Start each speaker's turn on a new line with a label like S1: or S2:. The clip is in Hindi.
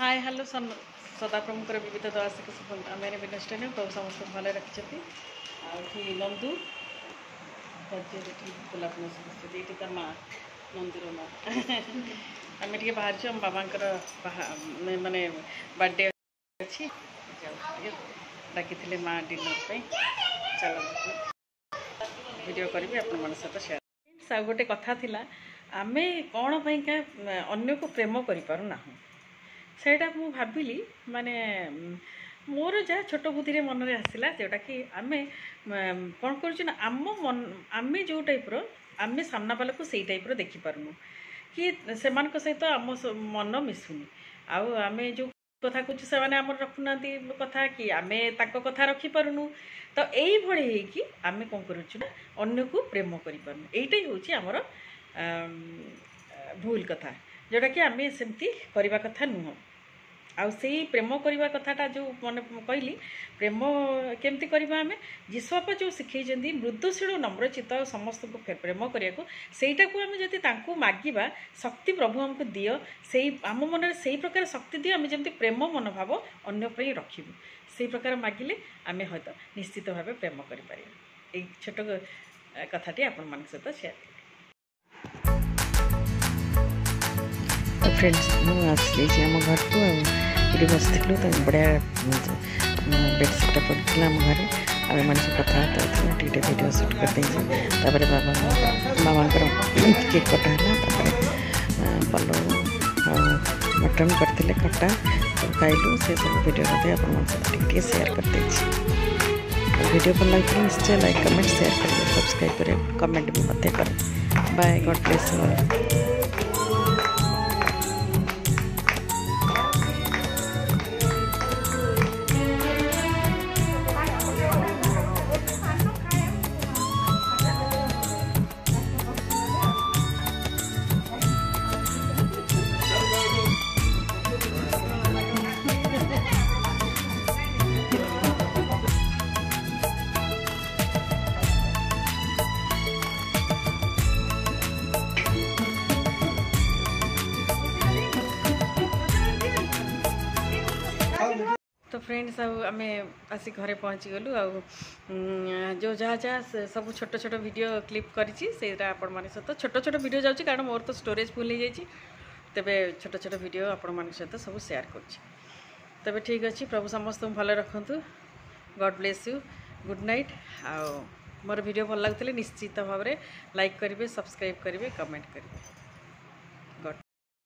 S1: हाय हेलो सदा प्रमुखर विविध दर्शक मेरे विनष्टन प्रभु समस्त भले रखी नंदू गोलाप ये माँ नंदूर माँ आम टे बाहर आम बाबा माने बर्थडे अच्छी डाकी माँ डिनर चल वीडियो करी आपण सहित शेयर गोटे कथा थिला आमे कौन पाइका अन्य को प्रेम करूना सेटा मु भाविली माने मोर जहाँ छोट बुद्धि रे मन रे आसला जोटा कि आमे कौन कर आम जो टाइप आमे सामना वाला को सही टाइप देखी पारुनु कि से सहित आम मन मिसुनी आमे जो कथा कुछ से आम रखुना कथा कि आमे ताको कथा रखी पारुनु तो यही भली कि आमे कौन करुचु अन्य को प्रेम करि पारुनु एइटाई होची हमर भूल कथा जोटा कि आमे सेमती करबा कथा नुह से प्रेम करवा कथाटा जो मन कहली प्रेम केमती करवा आमे जीशुबापा जो शिखई मृदुशील नम्रचित समस्त को प्रेम करने सेटा को आमे जदि तांको मागिबा शक्ति प्रभु हमको दियो से आम मन से प्रकार शक्ति दियो आमे जमती प्रेम मनोभाव अन्य पर रखिबु से प्रकार मागिले आमे हयतो निश्चित भाव प्रेम करि परिबा। ए छोट कथाटी आपण मान सहित शेयर फ्रेंड्स मुझे आसली आम घर को ये बसलु तो बढ़िया बेडसीटा पड़ा आम घर आम मैंने सब कथा टे वीडियो शूट कर बाबा केक कटा पलो मटन करते खटा सब खाइलु से सब वीडियो आप शेयर कर वीडियो भल लगे निश्चय लाइक कमेंट शेयर करें सब्सक्राइब करें कमेंट भी मत करें। Bye God bless you. तो फ्रेंड्स आम आसी घरे पहुँची गलु जो जहाँ जहाँ सब छोट छोट वीडियो क्लिप करा आपण मान सहित छोट छोट वीडियो जाऊँगी कारण मोर तो स्टोरेज फुल हो जाए तेरे छोट छोट वीडियो आपण मान सहित सब शेयर कर ठीक अच्छे प्रभु समस्त भले रखु God bless you good night more video भल लगुले निश्चित भाव में लाइक करेंगे सब्सक्राइब करेंगे कमेंट करेंगे।